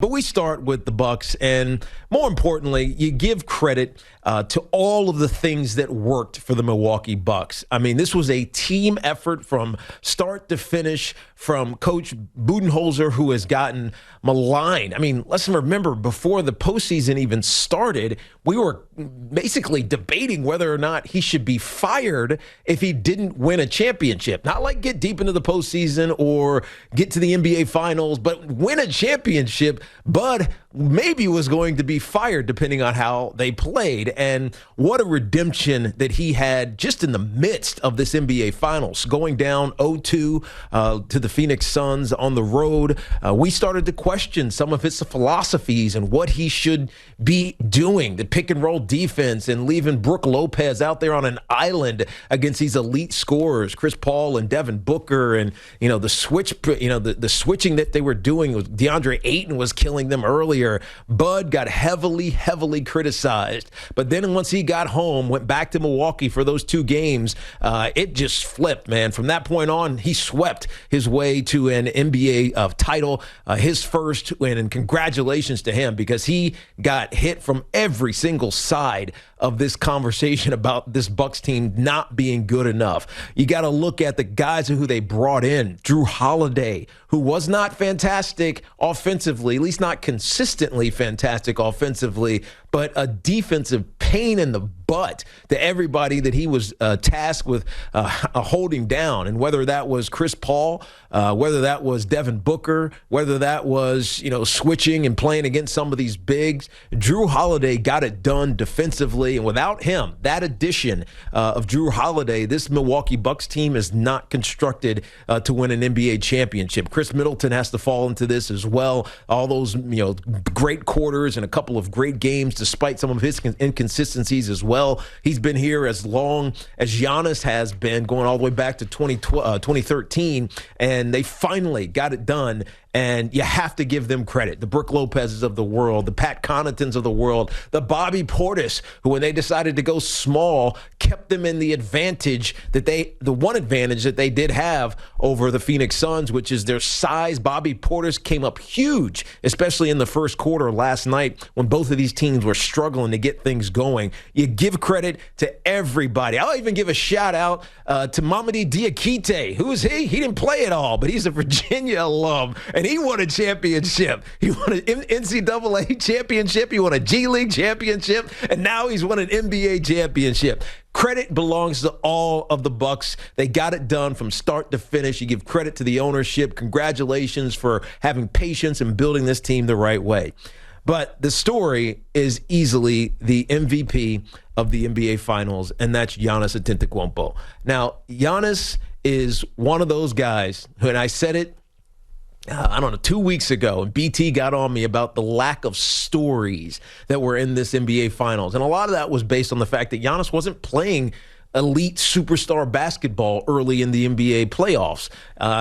But we start with the Bucks, and more importantly, you give credit to all of the things that worked for the Milwaukee Bucks. I mean, this was a team effort from start to finish, from Coach Budenholzer, who has gotten maligned. I mean, let's remember, before the postseason even started, we were basically debating whether or not he should be fired if he didn't win a championship. Not like get deep into the postseason or get to the NBA Finals, but win a championship. Bud maybe was going to be fired depending on how they played. And what a redemption that he had just in the midst of this NBA Finals, going down 0-2 to the Phoenix Suns on the road. We started to question some of his philosophies and what he should be doing, the pick and roll defense, and leaving Brook Lopez out there on an island against these elite scorers, Chris Paul and Devin Booker, and the switching that they were doing. DeAndre Ayton was killing them earlier. Bud got heavily criticized. But then once he got home, went back to Milwaukee for those 2 games, it just flipped, man. From that point on, he swept his way to an NBA title, his first win, and congratulations to him, because he got hit from every single side of this conversation about this Bucks team not being good enough. You got to look at the guys who they brought in. Drew Holiday, who was not fantastic offensively, at least not consistently fantastic offensively, but a defensive pain in the butt to everybody that he was tasked with holding down. And whether that was Chris Paul, whether that was Devin Booker, whether that was, switching and playing against some of these bigs, Drew Holiday got it done defensively. And without him, that addition of Drew Holiday, this Milwaukee Bucks team is not constructed to win an NBA championship. Chris Middleton has to fall into this as well. All those, great quarters and a couple of great games, despite some of his inconsistencies as well. He's been here as long as Giannis has been, going all the way back to 2013, and they finally got it done. And you have to give them credit. The Brook Lopez's of the world, the Pat Connaughtons of the world, the Bobby Portis, who when they decided to go small, kept them in the one advantage that they did have over the Phoenix Suns, which is their size. Bobby Portis came up huge, especially in the first quarter last night when both of these teams were struggling to get things going. You give credit to everybody. I'll even give a shout out to Mamadi Diakite. Who is he? He didn't play at all, but he's a Virginia alum. And he won a championship. He won an NCAA championship. He won a G League championship. And now he's won an NBA championship. Credit belongs to all of the Bucks. They got it done from start to finish. You give credit to the ownership. Congratulations for having patience and building this team the right way. But the story is easily the MVP of the NBA Finals, and that's Giannis Antetokounmpo. Now, Giannis is one of those guys who, and I said it, 2 weeks ago, and BT got on me about the lack of stories that were in this NBA Finals. And a lot of that was based on the fact that Giannis wasn't playing elite superstar basketball early in the NBA playoffs.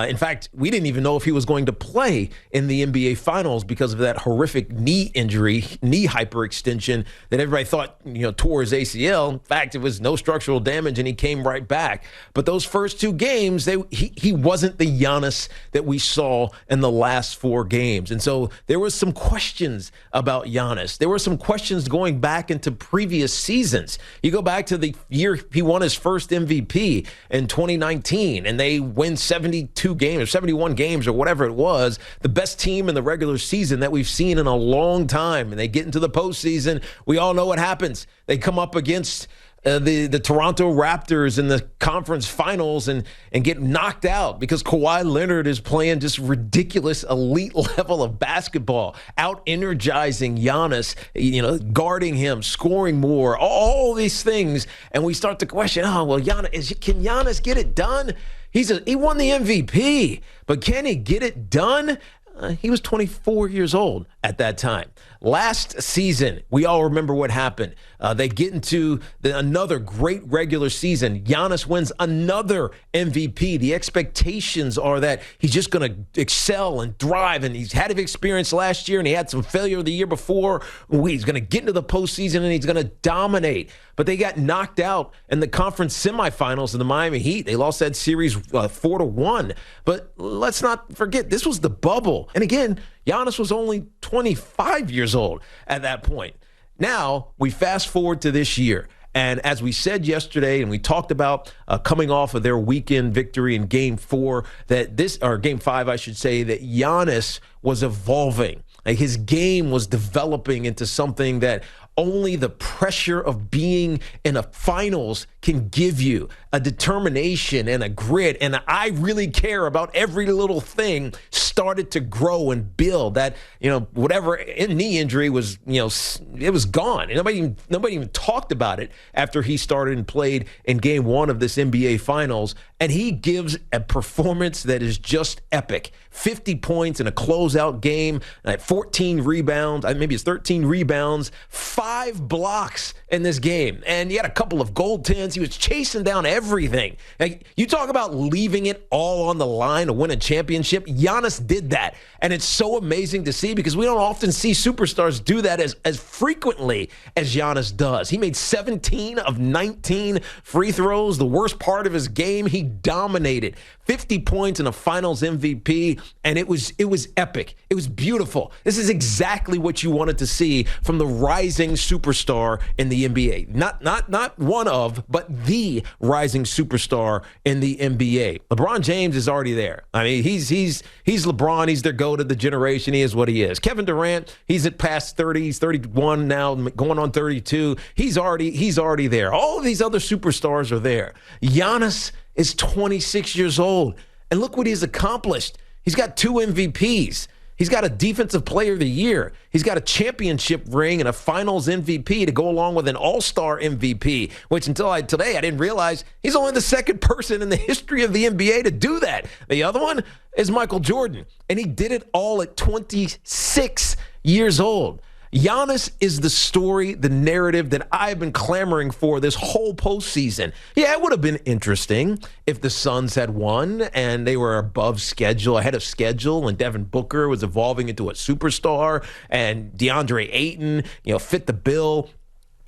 In fact, we didn't even know if he was going to play in the NBA Finals because of that horrific knee injury, knee hyperextension that everybody thought, tore his ACL. In fact, it was no structural damage, and he came right back. But those first 2 games, he wasn't the Giannis that we saw in the last 4 games. And so there was some questions about Giannis. There were some questions going back into previous seasons. You go back to the year he won his first MVP in 2019, and they win 72 games or 71 games or whatever it was, the best team in the regular season that we've seen in a long time. And they get into the postseason. We all know what happens. They come up against the Toronto Raptors in the conference finals and get knocked out because Kawhi Leonard is playing just ridiculous elite level of basketball, out-energizing Giannis, guarding him, scoring more, all these things. And we start to question, Giannis, can Giannis get it done? He won the MVP, but can he get it done? He was 24 years old at that time. Last season, we all remember what happened. They get into another great regular season. Giannis wins another MVP. The expectations are that he's just going to excel and thrive, and he's had experience last year, and he had some failure the year before. He's going to get into the postseason, and he's going to dominate. But they got knocked out in the conference semifinals in the Miami Heat. They lost that series 4-1. But let's not forget, this was the bubble. incredible. And again, Giannis was only 25 years old at that point. Now, we fast forward to this year. And as we said yesterday, and we talked about coming off of their weekend victory in Game 4, Game 5, I should say, that Giannis was evolving. Like, his game was developing into something that only the pressure of being in a finals can give you, a determination and a grit. And I really care about every little thing started to grow and build. That, whatever knee injury was, it was gone. And nobody even talked about it after he started and played in Game 1 of this NBA Finals. And he gives a performance that is just epic. 50 points in a closeout game, 14 rebounds, maybe it's 13 rebounds, 5 blocks in this game. And he had a couple of goaltends. He was chasing down everything. Like, you talk about leaving it all on the line to win a championship. Giannis did that. And it's so amazing to see because we don't often see superstars do that as frequently as Giannis does. He made 17 of 19 free throws, the worst part of his game. He dominated. 50 points and a finals MVP, and it was epic. It was beautiful. This is exactly what you wanted to see from the rising superstar in the NBA. Not one of, but the rising superstar in the NBA. LeBron James is already there. I mean, he's LeBron. He's their GOAT of the generation. He is what he is. Kevin Durant, he's at past 30. He's 31 now, going on 32. He's already there. All of these other superstars are there. Giannis is 26 years old. And look what he's accomplished. He's got 2 MVPs. He's got a Defensive Player of the Year. He's got a championship ring and a Finals MVP to go along with an All-Star MVP, which until today I didn't realize he's only the second person in the history of the NBA to do that. The other one is Michael Jordan, and he did it all at 26 years old. Giannis is the story, the narrative that I've been clamoring for this whole postseason. Yeah, it would have been interesting if the Suns had won and they were ahead of schedule, and Devin Booker was evolving into a superstar, and DeAndre Ayton, fit the bill.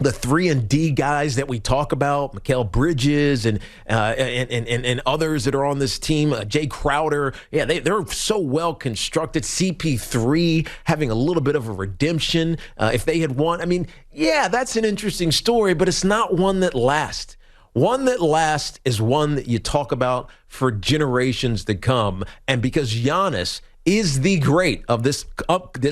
The 3-and-D guys that we talk about, Mikal Bridges and others that are on this team, Jay Crowder, yeah, they're so well constructed. CP3 having a little bit of a redemption if they had won. I mean, yeah, that's an interesting story, but it's not one that lasts. One that lasts is one that you talk about for generations to come. And because Giannis is the great of this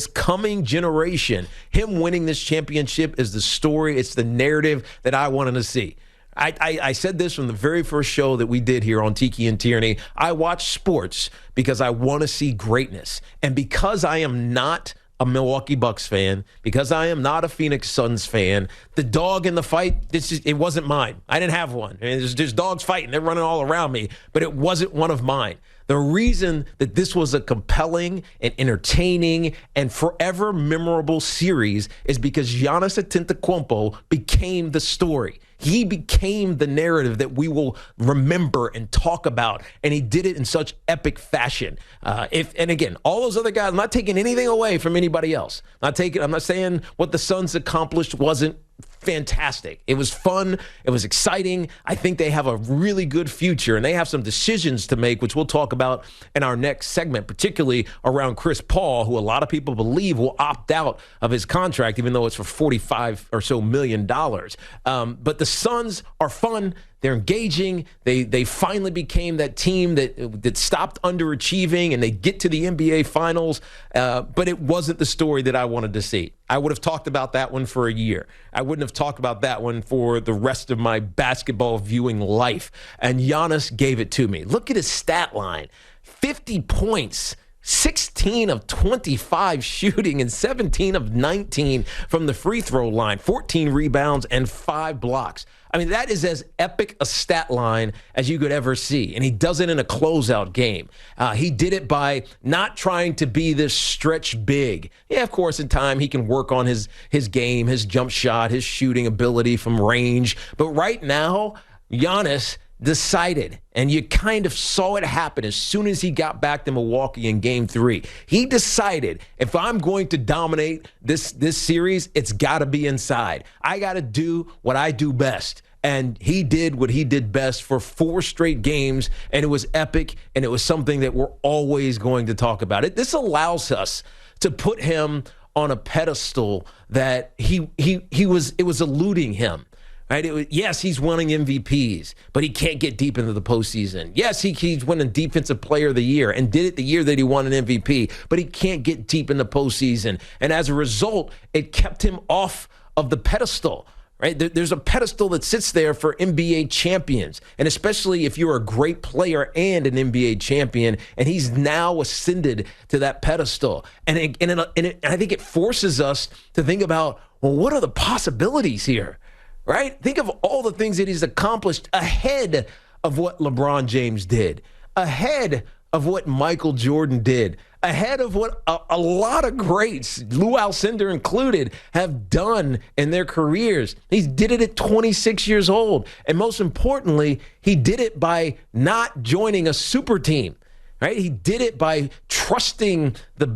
coming generation, him winning this championship is the story. It's the narrative that I wanted to see. I said this from the very first show that we did here on Tiki and Tierney. I watch sports because I want to see greatness. And because I am not a Milwaukee Bucks fan, because I am not a Phoenix Suns fan, the dog in the fight, it wasn't mine. I didn't have one. There's dogs fighting. They're running all around me, but it wasn't one of mine. The reason that this was a compelling and entertaining and forever memorable series is because Giannis Antetokounmpo became the story. He became the narrative that we will remember and talk about, and he did it in such epic fashion. And again, all those other guys, I'm not taking anything away from anybody else. I'm not saying what the Suns accomplished wasn't fantastic. It was fun. It was exciting. I think they have a really good future, and they have some decisions to make, which we'll talk about in our next segment, particularly around Chris Paul, who a lot of people believe will opt out of his contract, even though it's for $45 or so million. But the Suns are fun. They're engaging. They finally became that team that stopped underachieving, and they get to the NBA Finals. But it wasn't the story that I wanted to see. I would have talked about that one for a year. I wouldn't have talked about that one for the rest of my basketball viewing life. And Giannis gave it to me. Look at his stat line. 50 points. 16 of 25 shooting and 17 of 19 from the free throw line, 14 rebounds and 5 blocks. I mean, that is as epic a stat line as you could ever see. And he does it in a closeout game. He did it by not trying to be this stretch big. Yeah, of course, in time, he can work on his game, his jump shot, his shooting ability from range. But right now, Giannis decided, and you kind of saw it happen as soon as he got back to Milwaukee in Game 3. He decided, if I'm going to dominate this series, it's got to be inside. I got to do what I do best. And he did what he did best for 4 straight games, and it was epic, and it was something that we're always going to talk about. This allows us to put him on a pedestal that it was eluding him. Right? Yes, he's winning MVPs, but he can't get deep into the postseason. Yes, he's winning Defensive Player of the Year and did it the year that he won an MVP, but he can't get deep in the postseason. And as a result, it kept him off of the pedestal. Right? There's a pedestal that sits there for NBA champions, and especially if you're a great player and an NBA champion, and he's now ascended to that pedestal. And I think it forces us to think about, well, what are the possibilities here? Right? Think of all the things that he's accomplished ahead of what LeBron James did, ahead of what Michael Jordan did, ahead of what a lot of greats, Lou Alcindor included, have done in their careers. He did it at 26 years old. And most importantly, he did it by not joining a super team. Right? He did it by trusting the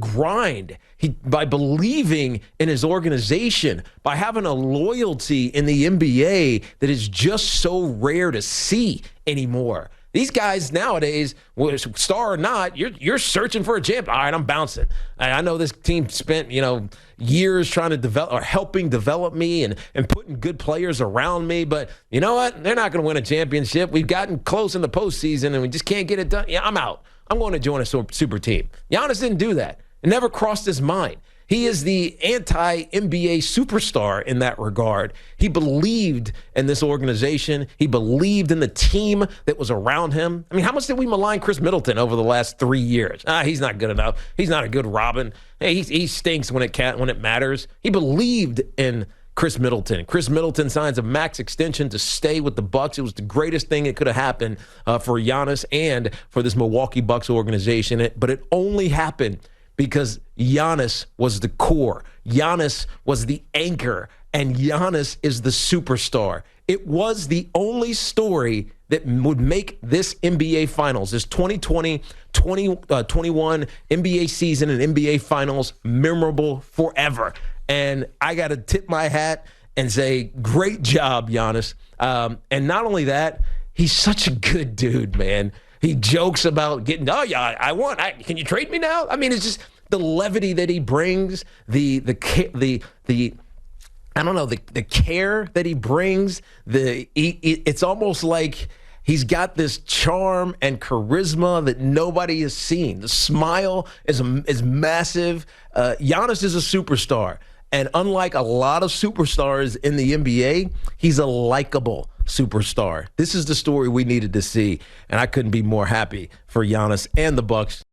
grind, by believing in his organization, by having a loyalty in the NBA that is just so rare to see anymore. These guys nowadays, star or not, you're searching for a champ. All right, I'm bouncing. I know this team spent, years trying to develop or helping develop me and putting good players around me. But you know what? They're not going to win a championship. We've gotten close in the postseason and we just can't get it done. Yeah, I'm out. I'm going to join a super team. Giannis didn't do that. It never crossed his mind. He is the anti-NBA superstar in that regard. He believed in this organization. He believed in the team that was around him. I mean, how much did we malign Chris Middleton over the last 3 years? He's not good enough. He's not a good Robin. Hey, he stinks when it matters. He believed in Chris Middleton. Chris Middleton signs a max extension to stay with the Bucks. It was the greatest thing that could have happened for Giannis and for this Milwaukee Bucks organization. But it only happened because Giannis was the core. Giannis was the anchor, and Giannis is the superstar. It was the only story that would make this NBA Finals, this 2020-21 NBA season and NBA Finals memorable forever. And I got to tip my hat and say, great job, Giannis. And not only that, he's such a good dude, man. He jokes about getting, oh, yeah, I won. Can you trade me now? I mean, it's just the levity that he brings, the care that he brings. It's almost like he's got this charm and charisma that nobody has seen. The smile is massive. Giannis is a superstar. And unlike a lot of superstars in the NBA, he's a likable superstar. This is the story we needed to see, and I couldn't be more happy for Giannis and the Bucks.